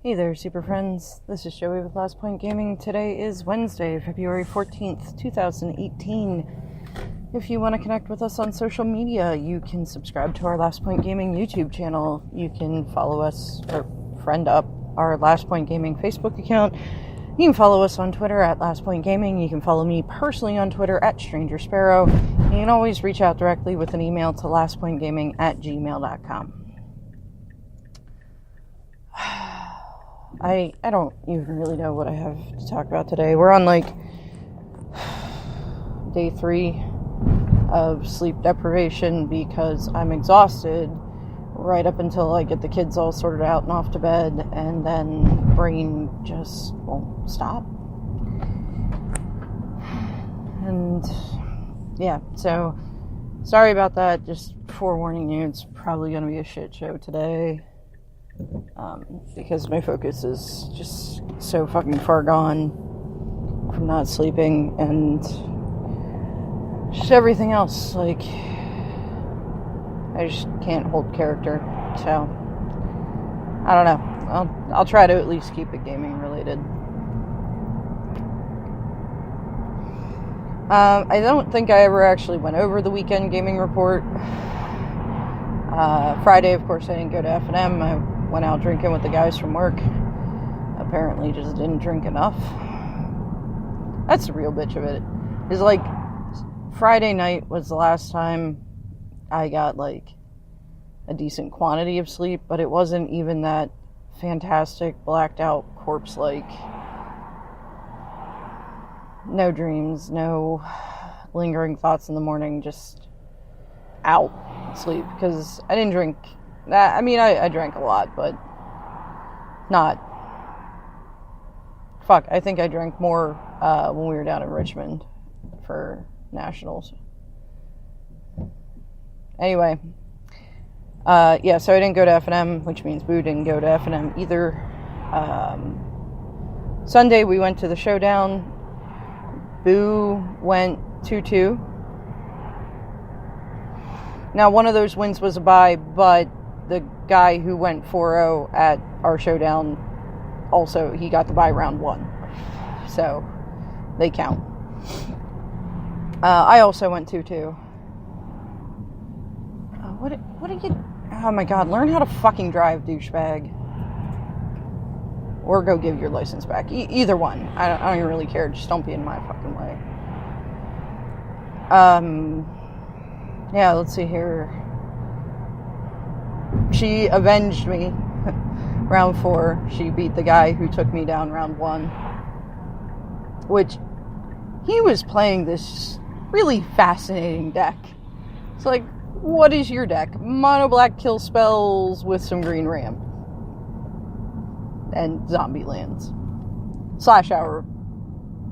Hey there, super friends. This is Joey with Last Point Gaming. Today is Wednesday, February 14th, 2018. If you want to connect with us on social media, you can subscribe to our Last Point Gaming YouTube channel. You can follow us or friend up our Last Point Gaming Facebook account. You can follow us on Twitter at Last Point Gaming. You can follow me personally on Twitter at Stranger Sparrow. You can always reach out directly with an email to lastpointgaming@gmail.com. I don't even really know what I have to talk about today. We're on day 3 of sleep deprivation because I'm exhausted right up until I get the kids all sorted out and off to bed, and then brain just won't stop. And yeah, so sorry about that. Just forewarning you, it's probably going to be a shit show today. Because my focus is just so fucking far gone from not sleeping and just everything else. I just can't hold character. So, I don't know. I'll try to at least keep it gaming related. I don't think I ever actually went over the weekend gaming report. Friday, of course, I didn't go to F&M. I went out drinking with the guys from work. Apparently just didn't drink enough. That's the real bitch of it. Is Friday night was the last time I got a decent quantity of sleep, but it wasn't even that fantastic blacked out corpse no dreams, no lingering thoughts in the morning, just out sleep, because I didn't drink. I mean, I drank a lot, but not. Fuck, I think I drank more when we were down in Richmond for nationals. Anyway, so I didn't go to F&M, which means Boo didn't go to F&M either. Sunday we went to the showdown. Boo went 2-2. Now, one of those wins was a bye, but the guy who went 4-0 at our showdown, also, he got the bye round 1. So, they count. I also went 2-2. What did you... Oh my god, learn how to fucking drive, douchebag. Or go give your license back. Either one. I don't even really care. Just don't be in my fucking way. Yeah, let's see here. She avenged me. Round 4, she beat the guy who took me down round 1. Which, he was playing this really fascinating deck. It's what is your deck? Mono black kill spells with some green ramp. And zombie lands. Slash Hour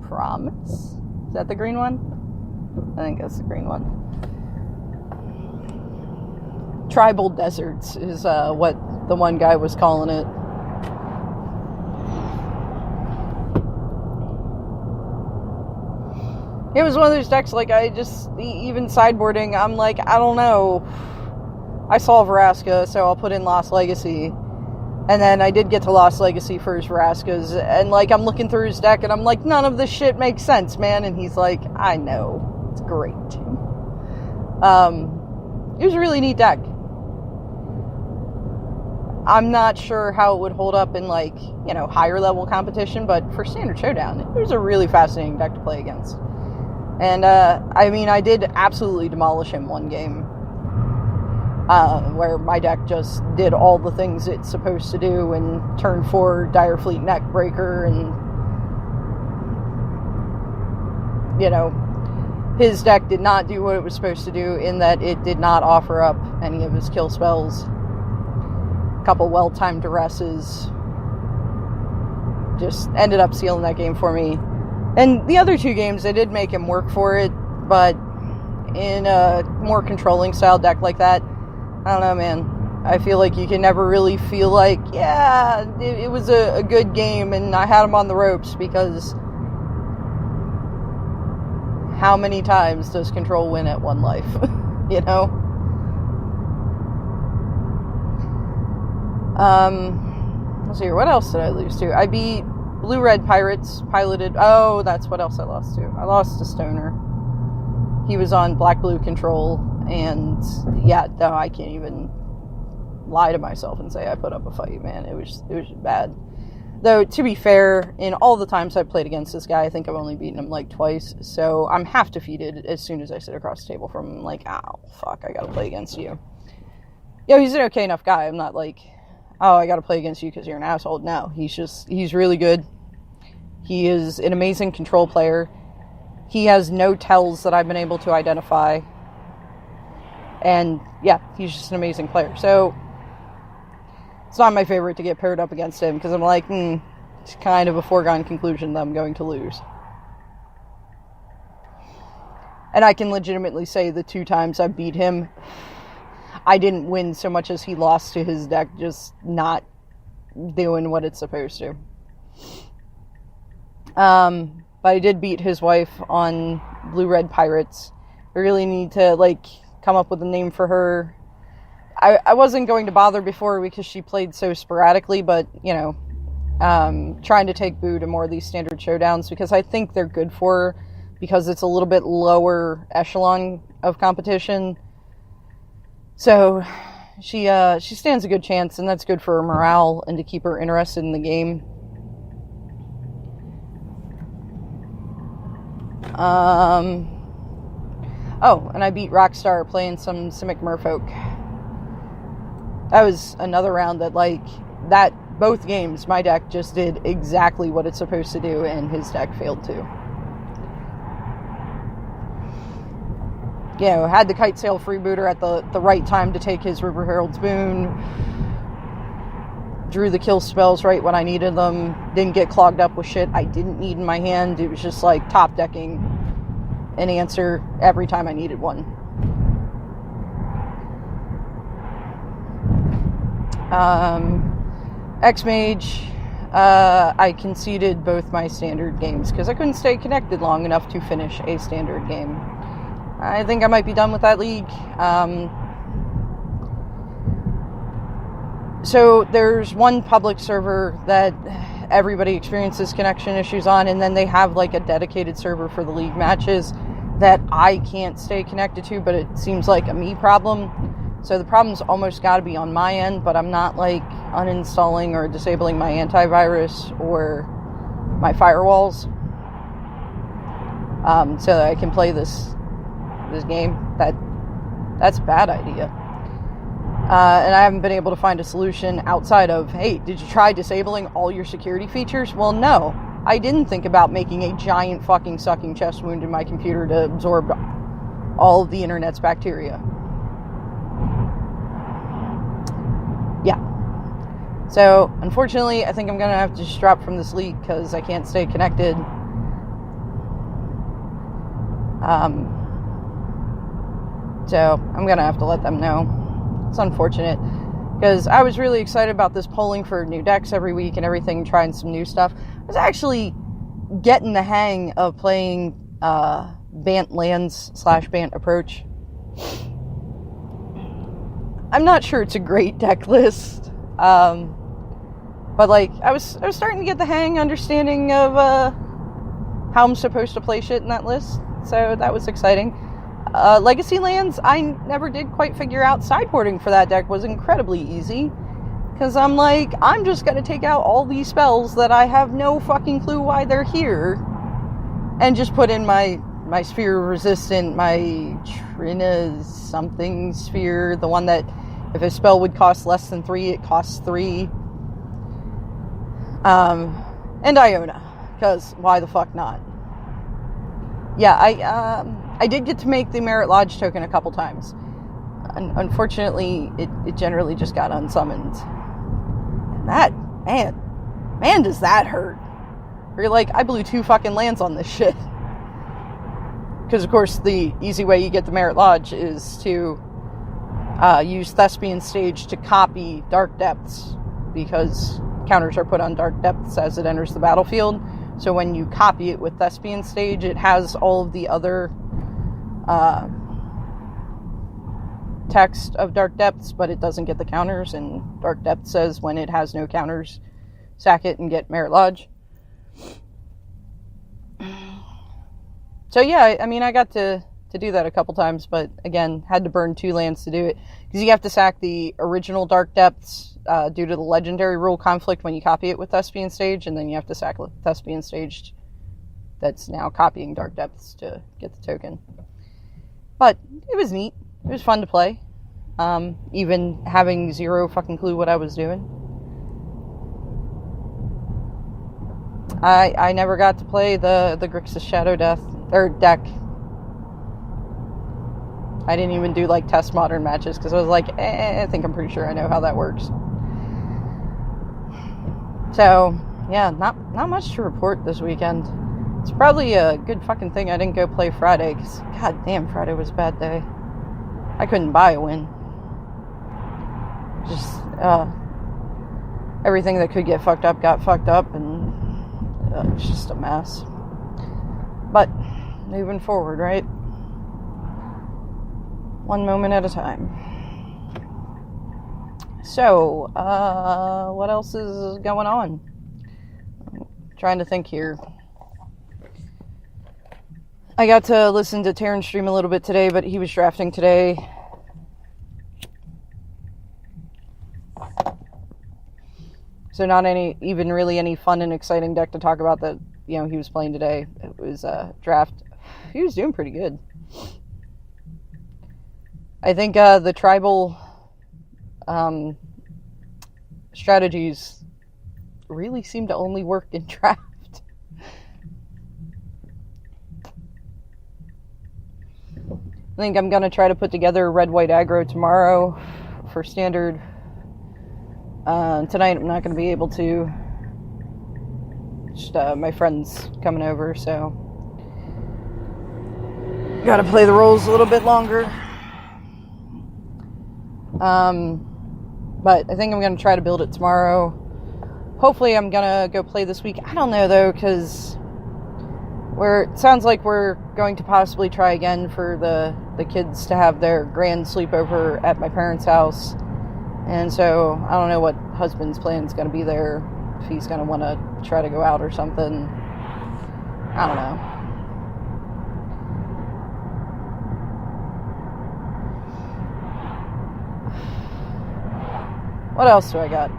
Promise? Is that the green one? I think that's the green one. Tribal Deserts is what the one guy was calling it. It was one of those decks, even sideboarding, I'm I don't know. I saw Vraska, so I'll put in Lost Legacy. And then I did get to Lost Legacy for his Vraskas, and I'm looking through his deck, and I'm none of this shit makes sense, man. And he's I know. It's great. It was a really neat deck. I'm not sure how it would hold up in higher level competition, but for Standard Showdown, it was a really fascinating deck to play against. And I did absolutely demolish him one game, where my deck just did all the things it's supposed to do, and turn 4 Direfleet Neckbreaker, and his deck did not do what it was supposed to do, in that it did not offer up any of his kill spells. Couple well-timed duresses just ended up sealing that game for me. And the other 2 games, I did make him work for it, but in a more controlling style deck like that, I don't know, man. I feel you can never really feel it was a good game and I had him on the ropes, because how many times does control win at one life? Let's see, what else did I lose to? I beat Blue-Red Pirates, piloted... Oh, that's what else I lost to. I lost to Stoner. He was on Black-Blue Control, and yeah, no, I can't even lie to myself and say I put up a fight, man. It was bad. Though, to be fair, in all the times I've played against this guy, I think I've only beaten him like twice, so I'm half defeated as soon as I sit across the table from him. I'm like, oh, fuck, I gotta play against you. Yo, he's an okay enough guy. I'm not like, oh, I gotta play against you because you're an asshole. No, he's really good. He is an amazing control player. He has no tells that I've been able to identify. And, yeah, he's just an amazing player. So, it's not my favorite to get paired up against him, because I'm like, it's kind of a foregone conclusion that I'm going to lose. And I can legitimately say the 2 times I beat him, I didn't win so much as he lost to his deck just not doing what it's supposed to. But I did beat his wife on Blue-Red Pirates. I really need to, like, come up with a name for her. I wasn't going to bother before because she played so sporadically, but, you know, trying to take Boo to more of these standard showdowns because I think they're good for her because it's a little bit lower echelon of competition. So she stands a good chance, and that's good for her morale and to keep her interested in the game. Oh, and I beat Rockstar playing some Simic Merfolk. That was another round that, like, both games, my deck just did exactly what it's supposed to do, and his deck failed to. You know, had the Kite Sail Freebooter at the right time to take his River Herald's Boon. Drew the kill spells right when I needed them. Didn't get clogged up with shit I didn't need in my hand. It was just like top decking an answer every time I needed one. X-Mage, I conceded both my standard games because I couldn't stay connected long enough to finish a standard game. I think I might be done with that league. So there's one public server that everybody experiences connection issues on, and then they have like a dedicated server for the league matches that I can't stay connected to, but it seems like a me problem. So the problem's almost got to be on my end, but I'm not like uninstalling or disabling my antivirus or my firewalls, so that I can play this game. That's a bad idea. And I haven't been able to find a solution outside of, hey, did you try disabling all your security features? Well, no. I didn't think about making a giant fucking sucking chest wound in my computer to absorb all of the internet's bacteria. Yeah. So, unfortunately, I think I'm going to have to just drop from this league because I can't stay connected. So, I'm going to have to let them know. It's unfortunate because I was really excited about this polling for new decks every week and everything, trying some new stuff. I was actually getting the hang of playing Bant Lands / Bant Approach. I'm not sure it's a great deck list, but like I was starting to get the hang, understanding of how I'm supposed to play shit in that list. So that was exciting. Legacy Lands, I never did quite figure out. Sideboarding for that deck was incredibly easy. Because I'm like, I'm just going to take out all these spells that I have no fucking clue why they're here. And just put in my Sphere Resistant, my Trina something Sphere. The one that, if a spell would cost less than 3, it costs 3. And Iona. Because why the fuck not? Yeah, I did get to make the Merit Lodge token a couple times. Unfortunately, it generally just got unsummoned. And that, man, does that hurt. You're like, I blew 2 fucking lands on this shit. Because, of course, the easy way you get the Merit Lodge is to use Thespian Stage to copy Dark Depths, because counters are put on Dark Depths as it enters the battlefield. So when you copy it with Thespian Stage, it has all of the other text of Dark Depths, but it doesn't get the counters, and Dark Depths says when it has no counters, sack it and get Merit Lodge. So yeah, I mean, I got to do that a couple times, but again, had to burn 2 lands to do it. Because you have to sack the original Dark Depths due to the legendary rule conflict when you copy it with Thespian Stage, and then you have to sack Thespian Stage that's now copying Dark Depths to get the token. But it was neat. It was fun to play. Even having zero fucking clue what I was doing. I never got to play the Grixis Shadow Death or deck. I didn't even do like test modern matches because I was like, I think I'm pretty sure I know how that works. So yeah, not much to report this weekend. It's probably a good fucking thing I didn't go play Friday because god damn, Friday was a bad day. I couldn't buy a win. Just everything that could get fucked up got fucked up, and it's just a mess. But moving forward, right? One moment at a time. So, what else is going on? I'm trying to think here. I got to listen to Terran stream a little bit today, but he was drafting today. So not even really any fun and exciting deck to talk about that, he was playing today. It was draft. He was doing pretty good. I think the tribal strategies really seem to only work in draft. I think I'm going to try to put together red-white aggro tomorrow for standard. Tonight I'm not going to be able to. Just my friend's coming over, so got to play the roles a little bit longer. But I think I'm going to try to build it tomorrow. Hopefully I'm going to go play this week. I don't know, though, because it sounds like we're going to possibly try again for the kids to have their grand sleepover at my parents' house. And so I don't know what husband's plan is going to be there. If he's going to want to try to go out or something. I don't know. What else do I got?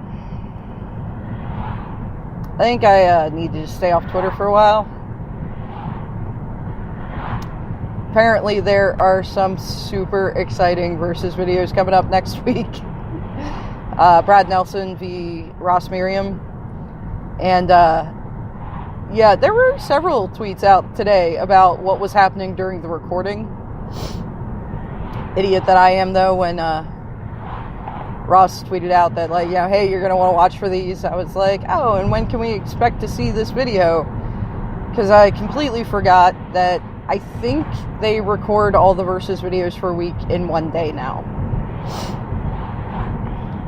I think I need to just stay off Twitter for a while. Apparently there are some super exciting versus videos coming up next week. Brad Nelson v. Ross Merriam. And yeah, there were several tweets out today about what was happening during the recording. Idiot that I am, though, when Ross tweeted out that, like, hey, you're going to want to watch for these. I was like, oh, and when can we expect to see this video? Because I completely forgot that I think they record all the versus videos for a week in one day now.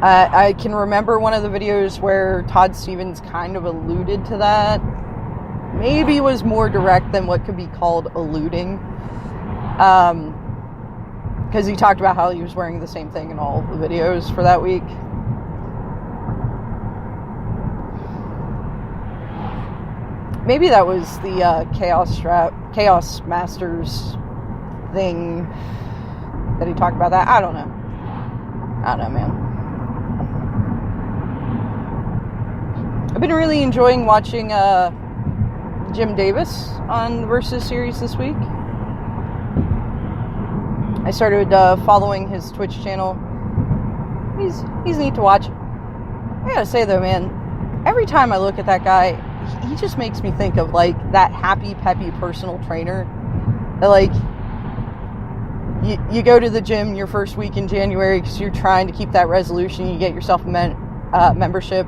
I can remember one of the videos where Todd Stevens kind of alluded to that. Maybe was more direct than what could be called alluding. Because he talked about how he was wearing the same thing in all the videos for that week. Maybe that was the Chaos Masters thing that he talked about that. I don't know, man. I've been really enjoying watching Jim Davis on the Versus series this week. I started following his Twitch channel. He's neat to watch. I gotta say though, man, every time I look at that guy, he just makes me think of like that happy, peppy personal trainer. That, like, you go to the gym your first week in January because you're trying to keep that resolution. You get yourself a membership,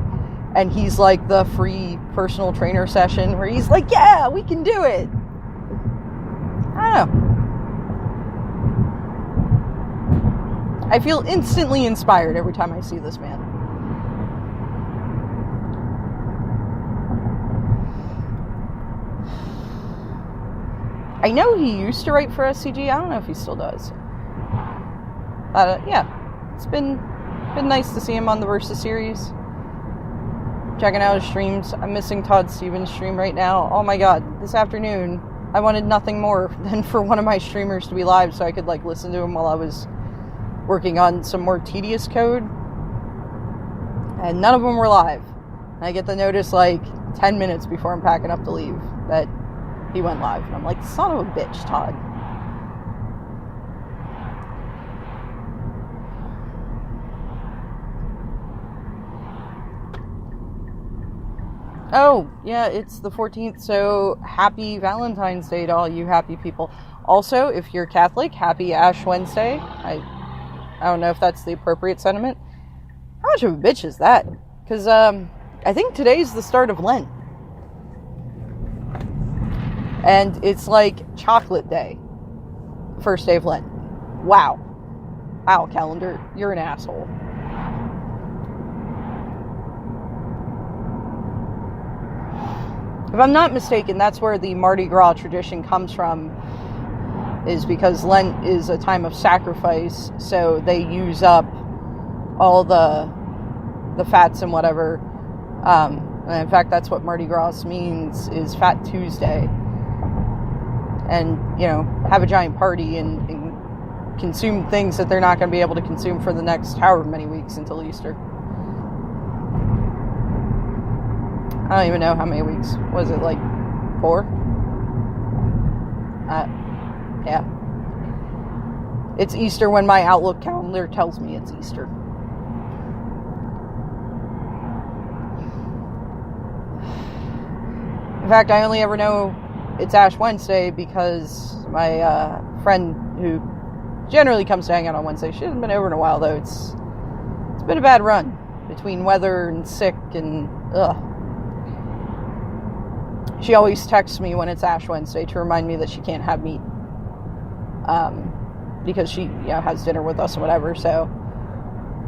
and he's like the free personal trainer session where he's like, yeah, we can do it. I don't know. I feel instantly inspired every time I see this man. I know he used to write for SCG. I don't know if he still does. Yeah, it's been nice to see him on the Versus series. checking out his streams. I'm missing Todd Stevens' stream right now. Oh my god, this afternoon, I wanted nothing more than for one of my streamers to be live so I could, like, listen to him while I was working on some more tedious code. And none of them were live. And I get the notice, like, 10 minutes before I'm packing up to leave that he went live. And I'm like, son of a bitch, Todd. Oh, yeah, it's the 14th, so happy Valentine's Day to all you happy people. Also, if you're Catholic, happy Ash Wednesday. I don't know if that's the appropriate sentiment. How much of a bitch is that? Because, I think today's the start of Lent. And it's like chocolate day. First day of Lent. Wow. Wow, calendar, you're an asshole. If I'm not mistaken, that's where the Mardi Gras tradition comes from, is because Lent is a time of sacrifice, so they use up all the fats and whatever. And in fact, that's what Mardi Gras means, is Fat Tuesday. And, you know, have a giant party and consume things that they're not going to be able to consume for the next however many weeks until Easter. I don't even know how many weeks. Was it like 4? Yeah. It's Easter when my Outlook calendar tells me it's Easter. In fact, I only ever know it's Ash Wednesday because my friend who generally comes to hang out on Wednesday, she hasn't been over in a while though. It's been a bad run between weather and sick and ugh. She always texts me when it's Ash Wednesday to remind me that she can't have meat. Because she, has dinner with us or whatever. So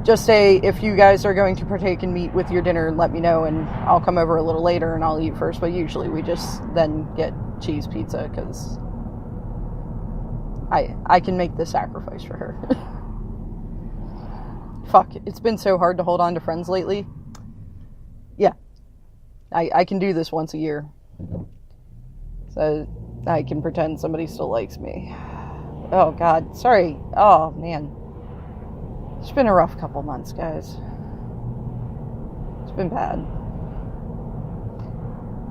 just say, if you guys are going to partake in meat with your dinner, let me know and I'll come over a little later and I'll eat first. But usually we just then get cheese pizza because I can make the sacrifice for her. Fuck, it's been so hard to hold on to friends lately. Yeah. I can do this once a year. So I can pretend somebody still likes me. Oh, God. Sorry. Oh, man. It's been a rough couple months, guys. It's been bad.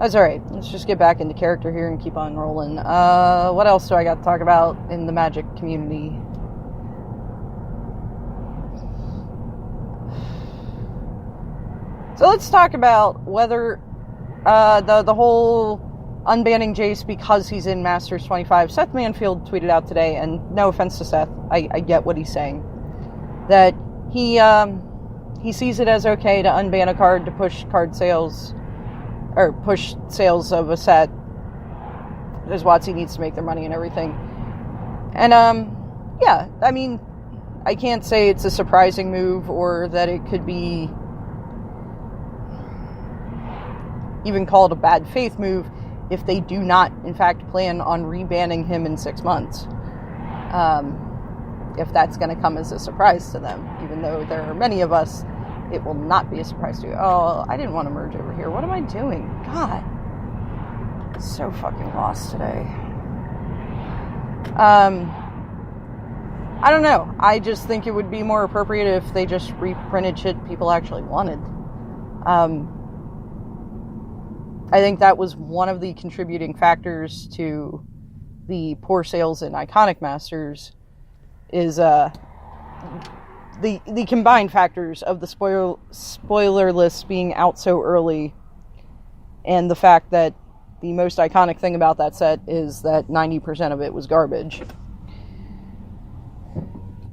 That's alright. Let's just get back into character here and keep on rolling. What else do I got to talk about in the magic community? So let's talk about whether the whole unbanning Jace because he's in Masters 25. Seth Manfield tweeted out today, and no offense to Seth, I get what he's saying, that he sees it as okay to unban a card to push card sales, or push sales of a set, because WotC needs to make their money and everything. And, yeah, I mean, I can't say it's a surprising move, or that it could be even called a bad faith move if they do not, in fact, plan on rebanning him in 6 months. If that's going to come as a surprise to them, even though there are many of us, it will not be a surprise to you. Oh, I didn't want to merge over here. What am I doing? God. I'm so fucking lost today. I don't know. I just think it would be more appropriate if they just reprinted shit people actually wanted. I think that was one of the contributing factors to the poor sales in Iconic Masters, is the combined factors of the spoiler list being out so early, and the fact that the most iconic thing about that set is that 90% of it was garbage.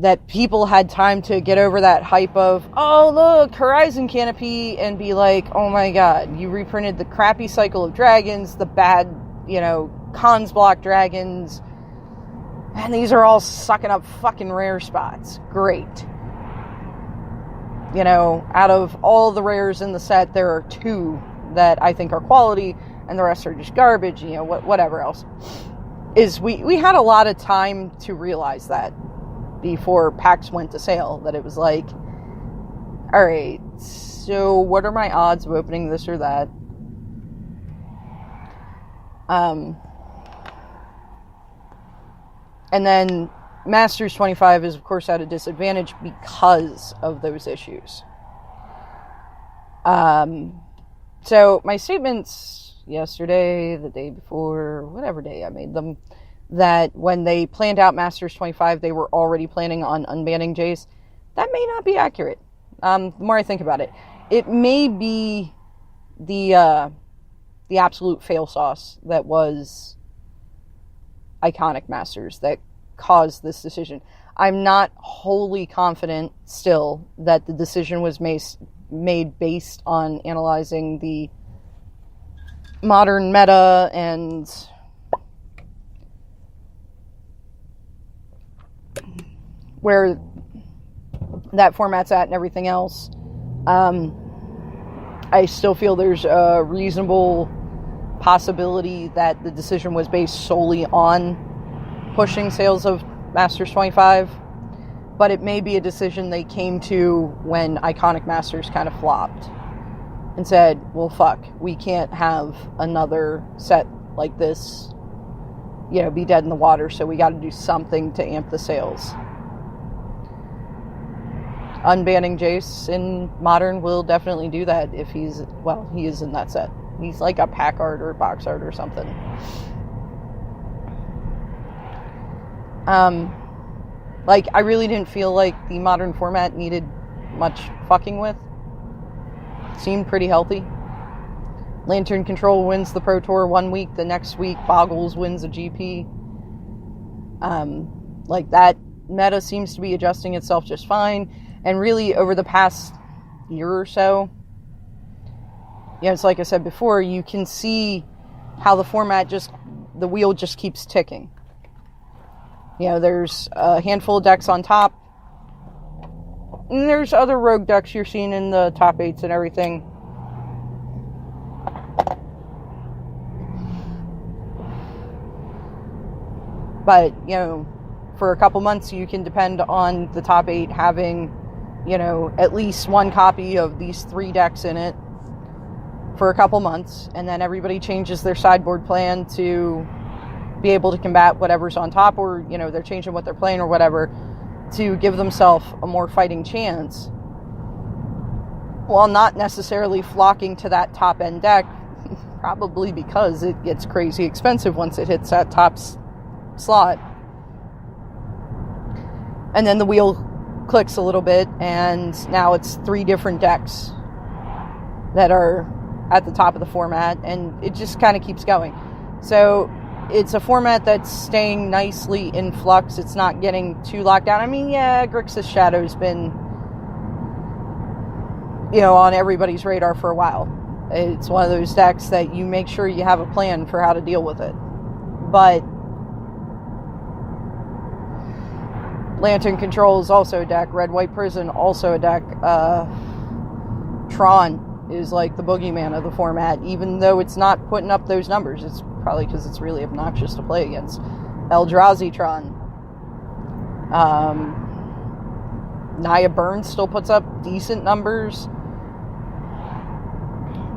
That people had time to get over that hype of, oh look, Horizon Canopy, and be like, oh my god, you reprinted the crappy Cycle of Dragons, the bad, Cons block dragons, and these are all sucking up fucking rare spots. Great. Out of all the rares in the set, there are 2 that I think are quality, and the rest are just garbage, whatever else. We had a lot of time to realize that before packs went to sale, that it was like, alright, So what are my odds of opening this or that? And then Masters 25 is, of course, at a disadvantage because of those issues. So my statements yesterday, the day before, whatever day I made them, that when they planned out Masters 25, they were already planning on unbanning Jace, that may not be accurate. The more I think about it, it may be the absolute fail sauce that was Iconic Masters that caused this decision. I'm not wholly confident still that the decision was made based on analyzing the modern meta and where that format's at and everything else. I still feel there's a reasonable possibility that the decision was based solely on pushing sales of Masters 25, but it may be a decision they came to when Iconic Masters kind of flopped and said, well, fuck, we can't have another set like this, be dead in the water, so we got to do something to amp the sales. Unbanning Jace in Modern will definitely do that if he is in that set. He's like a pack art or box art or something. I really didn't feel like the Modern format needed much fucking with. It seemed pretty healthy. Lantern Control wins the Pro Tour one week, the next week Boggles wins a GP. That meta seems to be adjusting itself just fine. And really, over the past year or so, it's like I said before, you can see how the format the wheel just keeps ticking. There's a handful of decks on top, and there's other rogue decks you're seeing in the top 8s and everything. But, for a couple months, you can depend on the top 8 having, at least one copy of these 3 decks in it for a couple months, and then everybody changes their sideboard plan to be able to combat whatever's on top, or, they're changing what they're playing or whatever to give themselves a more fighting chance, while not necessarily flocking to that top end deck, probably because it gets crazy expensive once it hits that top slot. And then the wheel clicks a little bit, and now it's 3 different decks that are at the top of the format, and it just kind of keeps going. So it's a format that's staying nicely in flux. It's not getting too locked down. I mean, yeah, Grixis Shadow's been, on everybody's radar for a while. It's one of those decks that you make sure you have a plan for how to deal with it. But Lantern Control is also a deck. Red-White Prison, also a deck. Tron is like the boogeyman of the format, even though it's not putting up those numbers. It's probably because it's really obnoxious to play against. Eldrazi Tron. Naya Burns still puts up decent numbers.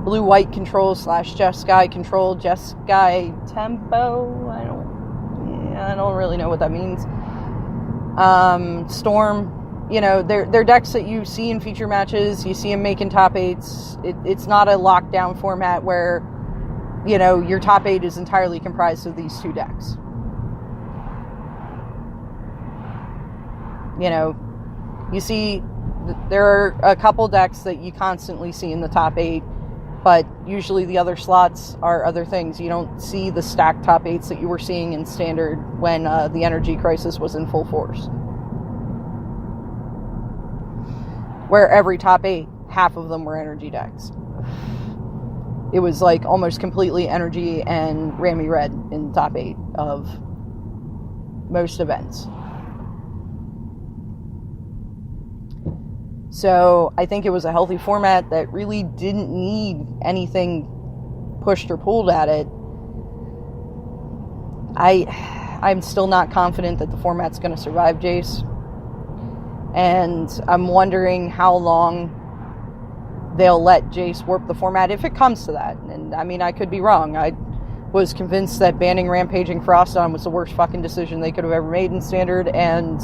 Blue-White Control / Jeskai Control. Jeskai Tempo? I don't really know what that means. Storm, they're decks that you see in feature matches. You see them making top 8s. It's not a lockdown format where, your top 8 is entirely comprised of these 2 decks. You see, there are a couple decks that you constantly see in the top 8, but usually the other slots are other things. You don't see the stacked top 8s that you were seeing in Standard when the Energy Crisis was in full force. Where every top 8, half of them were energy decks. It was like almost completely energy and Rami Red in the top 8 of most events. So I think it was a healthy format that really didn't need anything pushed or pulled at it. I'm still not confident that the format's going to survive Jace. And I'm wondering how long they'll let Jace warp the format if it comes to that. And I mean, I could be wrong. I was convinced that banning Rampaging Frostodon was the worst fucking decision they could have ever made in Standard, and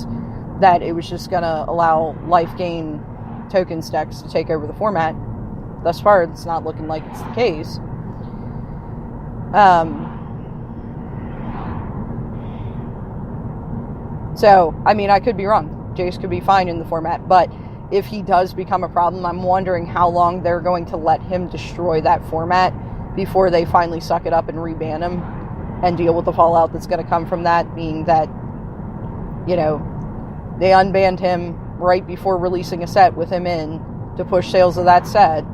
that it was just gonna allow life gain token stacks to take over the format. Thus far, it's not looking like it's the case. So, I mean, I could be wrong. Jace could be fine in the format, but if he does become a problem, I'm wondering how long they're going to let him destroy that format before they finally suck it up and reban him and deal with the fallout that's going to come from that, being that, you know, they unbanned him right before releasing a set with him in to push sales of that set.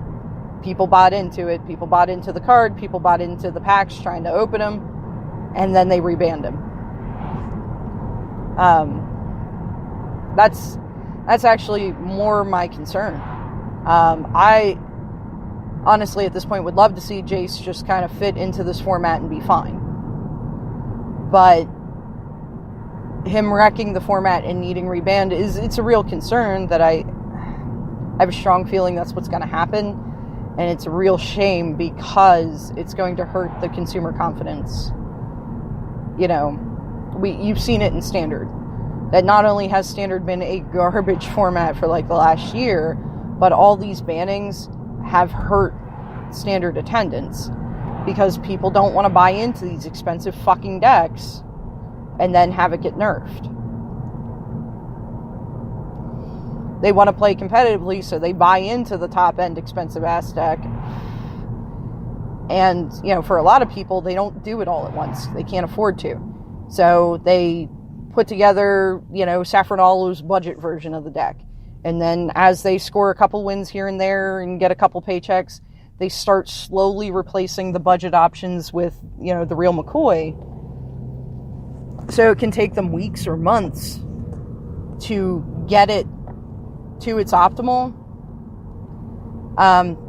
People bought into it. People bought into the card. People bought into the packs trying to open them. And then they rebanned him. That's actually more my concern. I honestly, at this point, would love to see Jace just kind of fit into this format and be fine. But him wrecking the format and needing rebanned it's a real concern that I have a strong feeling that's what's going to happen. And it's a real shame because it's going to hurt the consumer confidence. You know, you've seen it in Standard. That not only has Standard been a garbage format for like the last year, but all these bannings have hurt Standard attendance because people don't want to buy into these expensive fucking decks and then have it get nerfed. They want to play competitively, so they buy into the top-end expensive-ass deck. And, you know, for a lot of people, they don't do it all at once. They can't afford to. So they put together, you know, Saffron Olu's budget version of the deck. And then as they score a couple wins here and there and get a couple paychecks, they start slowly replacing the budget options with, you know, the real McCoy. So it can take them weeks or months to get it to its optimal.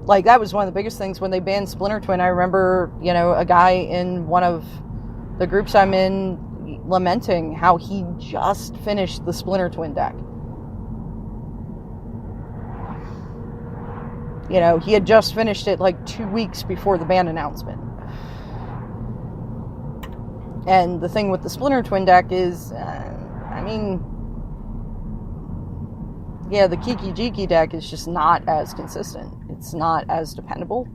Like that was one of the biggest things when they banned Splinter Twin. I remember, you know, a guy in one of the groups I'm in lamenting how he just finished the Splinter Twin deck. You know, he had just finished it like 2 weeks before the ban announcement. And the thing with the Splinter Twin deck is, I mean, yeah, the Kiki Jiki deck is just not as consistent. It's not as dependable.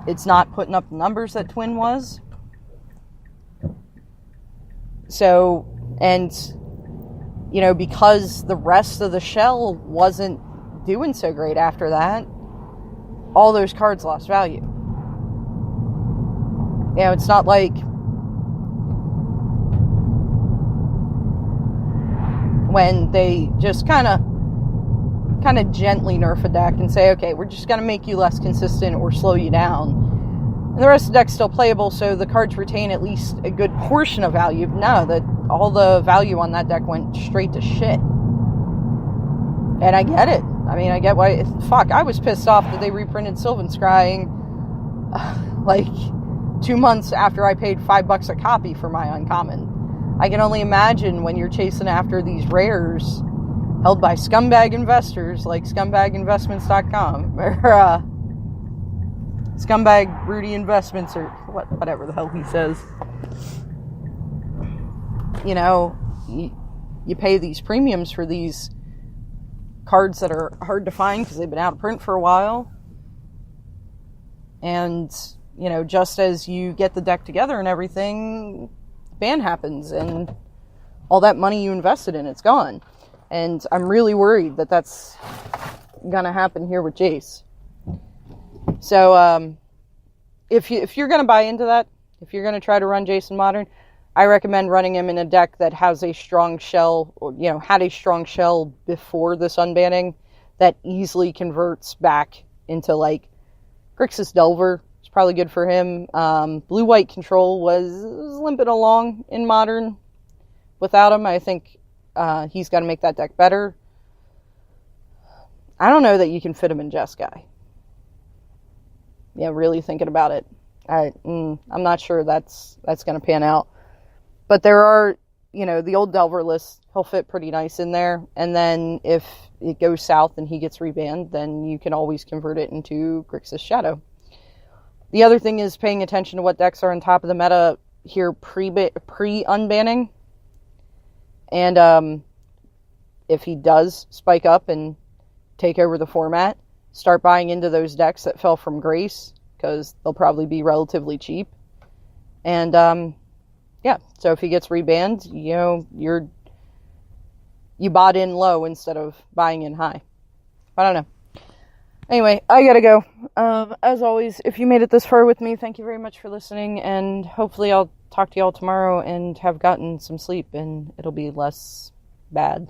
It's not putting up the numbers that Twin was. So, and, you know, because the rest of the shell wasn't doing so great after that, all those cards lost value. You know, it's not like when they just kind of gently nerf a deck and say, okay, we're just going to make you less consistent or slow you down. And the rest of the deck's still playable, so the cards retain at least a good portion of value. No, that all the value on that deck went straight to shit. And I get it. I mean, I get why. Fuck, I was pissed off that they reprinted Sylvan Scrying like 2 months after I paid $5 a copy for my uncommon. I can only imagine when you're chasing after these rares held by scumbag investors like scumbaginvestments.com or Scumbag Rudy Investments or whatever the hell he says. You know, you pay these premiums for these cards that are hard to find because they've been out of print for a while. And, you know, just as you get the deck together and everything, ban happens and all that money you invested in, it's gone. And I'm really worried that that's gonna happen here with Jace. So, if you're gonna buy into that, if you're gonna try to run Jace in Modern, I recommend running him in a deck that has a strong shell, or, you know, had a strong shell before this unbanning that easily converts back into, like, Grixis Delver. It's probably good for him. Blue-White Control was limping along in Modern without him. I think he's got to make that deck better. I don't know that you can fit him in Jeskai. Yeah, really thinking about it. I'm not sure that's going to pan out. But there are the old Delver list, he'll fit pretty nice in there. And then if it goes south and he gets rebanned, then you can always convert it into Grixis Shadow. The other thing is paying attention to what decks are on top of the meta here pre-unbanning. And if he does spike up and take over the format, start buying into those decks that fell from grace, because they'll probably be relatively cheap. And yeah, so if he gets rebanned, you bought in low instead of buying in high. I don't know. Anyway, I gotta go. As always, if you made it this far with me, thank you very much for listening, and hopefully I'll talk to y'all tomorrow and have gotten some sleep, and it'll be less bad.